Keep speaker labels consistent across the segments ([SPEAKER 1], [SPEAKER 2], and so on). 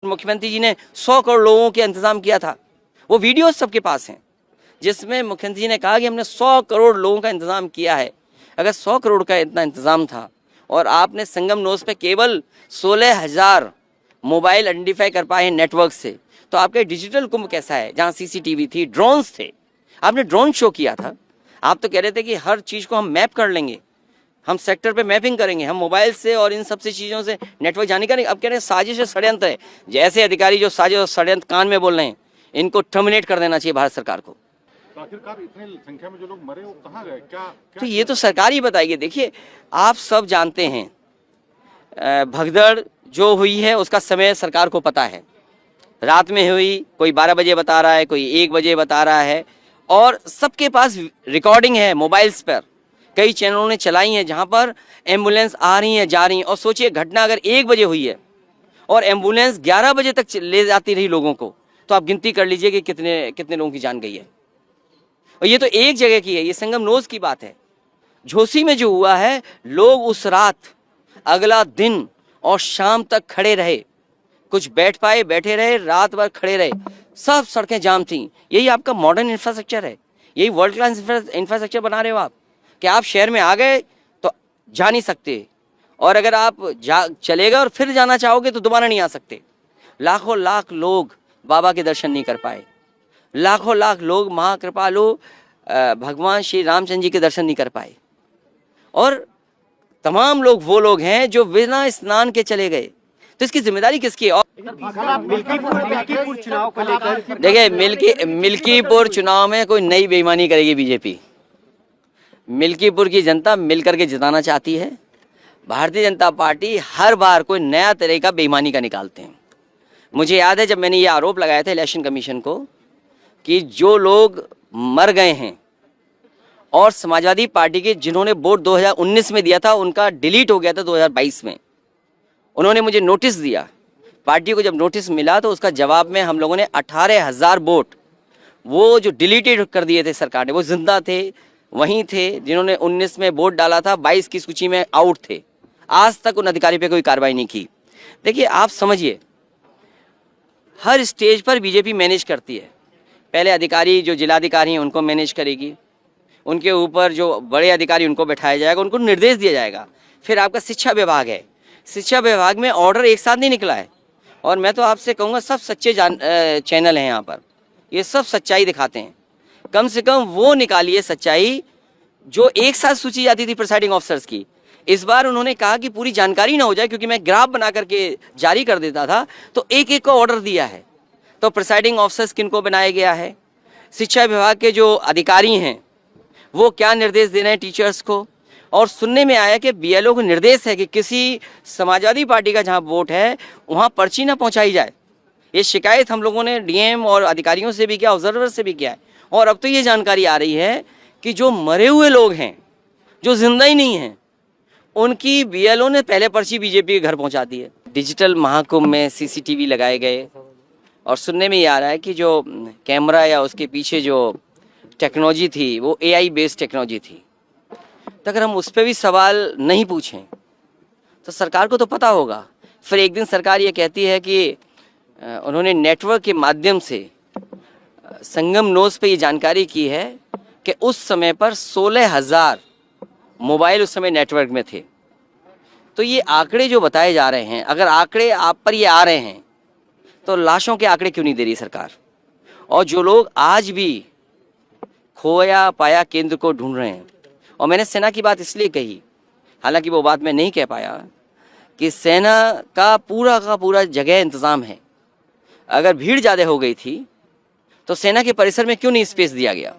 [SPEAKER 1] मुख्यमंत्री जी ने 100 करोड़ लोगों के इंतजाम किया था। वो वीडियो सबके पास हैं जिसमें मुख्यमंत्री जी ने कहा कि हमने 100 करोड़ लोगों का इंतजाम किया है। अगर 100 करोड़ का इतना इंतजाम था और आपने संगम नोज पे केवल 16,000 मोबाइल आइडेंटिफाई कर पाए नेटवर्क से, तो आपके डिजिटल कुंभ कैसा है जहाँ सीसीटीवी थी, ड्रोन्स थे। आपने ड्रोन शो किया था। आप तो कह रहे थे कि हर चीज़ को हम मैप कर लेंगे, हम सेक्टर पे मैपिंग करेंगे, हम मोबाइल से और इन सब से चीज़ों से नेटवर्क जाने करेंगे। अब कह रहे हैं साजिश षड्यंत्र है। जैसे अधिकारी जो साजिश और षड्यंत्र कान में बोल रहे हैं, इनको टर्मिनेट कर देना चाहिए भारत सरकार को।
[SPEAKER 2] तो आखिरकार इतने संख्या में जो लोग मरे वो कहाँ गए? क्या
[SPEAKER 1] तो ये तो सरकार ही बताएगी। देखिए, आप सब जानते हैं भगदड़ जो हुई है उसका समय सरकार को पता है। रात में हुई, कोई 12 बजे बता रहा है, कोई 1 बजे बता रहा है, और सबके पास रिकॉर्डिंग है मोबाइल्स पर। कई चैनलों ने चलाई हैं जहां पर एम्बुलेंस आ रही हैं, जा रही हैं। और सोचिए, घटना अगर 1 बजे हुई है और एम्बुलेंस 11 बजे तक ले जाती रही लोगों को, तो आप गिनती कर लीजिए कि कितने लोगों की जान गई है। और ये तो एक जगह की है, ये संगम नोज की बात है। झोसी में जो हुआ है, लोग उस रात, अगला दिन और शाम तक खड़े रहे। कुछ बैठ पाए, बैठे रहे, रात भर खड़े रहे। सब सड़कें जाम थी। यही आपका मॉडर्न इंफ्रास्ट्रक्चर है, यही वर्ल्ड क्लास इंफ्रास्ट्रक्चर बना रहे हो आप, कि आप शहर में आ गए तो जा नहीं सकते, और अगर आप चले गए और फिर जाना चाहोगे तो दोबारा नहीं आ सकते। लाखों लाख लोग बाबा के दर्शन नहीं कर पाए, लाखों लाख लोग महाकृपालु भगवान श्री रामचंद्र जी के दर्शन नहीं कर पाए, और तमाम लोग वो लोग हैं जो बिना स्नान के चले गए। तो इसकी जिम्मेदारी किसकी है? और
[SPEAKER 3] मिल्कीपुर चुनाव को लेकर
[SPEAKER 1] देखिए, मिल्कीपुर चुनाव में कोई नई बेईमानी करेगी बीजेपी। मिल्कीपुर की जनता मिलकर के जिताना चाहती है। भारतीय जनता पार्टी हर बार कोई नया तरीका बेईमानी का निकालते हैं। मुझे याद है जब मैंने ये आरोप लगाया था इलेक्शन कमीशन को कि जो लोग मर गए हैं और समाजवादी पार्टी के जिन्होंने वोट 2019 में दिया था उनका डिलीट हो गया था 2022 में, उन्होंने मुझे नोटिस दिया। पार्टी को जब नोटिस मिला तो उसका जवाब में हम लोगों ने 18,000 वोट वो जो डिलीटेड कर दिए थे सरकार ने, वो जिंदा थे, वहीं थे जिन्होंने 19 में वोट डाला था, 22 की सूची में आउट थे। आज तक उन अधिकारी पे कोई कार्रवाई नहीं की। देखिए, आप समझिए, हर स्टेज पर बीजेपी मैनेज करती है। पहले अधिकारी जो जिलाधिकारी हैं उनको मैनेज करेगी, उनके ऊपर जो बड़े अधिकारी उनको बैठाया जाएगा, उनको निर्देश दिया जाएगा। फिर आपका शिक्षा विभाग है, शिक्षा विभाग में ऑर्डर एक साथ नहीं निकला है। और मैं तो आपसे कहूँगा, सब सच्चे चैनल हैं यहाँ पर, ये सब सच्चाई दिखाते हैं। कम से कम वो निकालिए सच्चाई जो एक साथ सूची जाती थी प्रिसाइडिंग ऑफिसर्स की। इस बार उन्होंने कहा कि पूरी जानकारी ना हो जाए, क्योंकि मैं ग्राफ बना करके जारी कर देता था, तो एक एक को ऑर्डर दिया है। तो प्रिसाइडिंग ऑफिसर्स किनको बनाया गया है, शिक्षा विभाग के जो अधिकारी हैं वो क्या निर्देश दे रहे हैं टीचर्स को। और सुनने में आया कि बीएलओ को निर्देश है कि किसी समाजवादी पार्टी का जहां वोट है वहां पर्ची ना पहुंचाई जाए। ये शिकायत हम लोगों ने डीएम और अधिकारियों से भी किया, ऑब्जर्वर से भी किया है। और अब तो ये जानकारी आ रही है कि जो मरे हुए लोग हैं, जो जिंदा ही नहीं हैं, उनकी बीएलओ ने पहले पर्ची बीजेपी के घर पहुंचा दी है। डिजिटल महाकुंभ में सीसीटीवी लगाए गए, और सुनने में ये आ रहा है कि जो कैमरा या उसके पीछे जो टेक्नोलॉजी थी वो एआई बेस्ड टेक्नोलॉजी थी। तो अगर हम उस पर भी सवाल नहीं पूछें तो सरकार को तो पता होगा। फिर एक दिन सरकार ये कहती है कि उन्होंने नेटवर्क के माध्यम से संगम नोज पे ये जानकारी की है कि उस समय पर 16,000 मोबाइल उस समय नेटवर्क में थे। तो ये आंकड़े जो बताए जा रहे हैं, अगर आंकड़े आप पर ये आ रहे हैं तो लाशों के आंकड़े क्यों नहीं दे रही सरकार? और जो लोग आज भी खोया पाया केंद्र को ढूंढ रहे हैं, और मैंने सेना की बात इसलिए कही, हालांकि वो बात मैं नहीं कह पाया, कि सेना का पूरा जगह इंतज़ाम है। अगर भीड़ ज़्यादा हो गई थी तो सेना के परिसर में क्यों नहीं स्पेस दिया गया?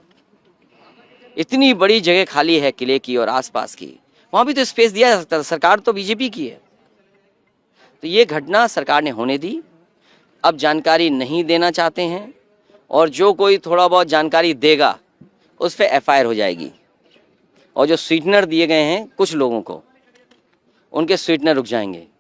[SPEAKER 1] इतनी बड़ी जगह खाली है किले की और आसपास की, वहाँ भी तो स्पेस दिया जा सकता था। सरकार तो बीजेपी की है। तो ये घटना सरकार ने होने दी। अब जानकारी नहीं देना चाहते हैं, और जो कोई थोड़ा बहुत जानकारी देगा उस पर एफआईआर हो जाएगी। और जो स्वीटनर दिए गए हैं कुछ लोगों को, उनके स्वीटनर रुक जाएंगे।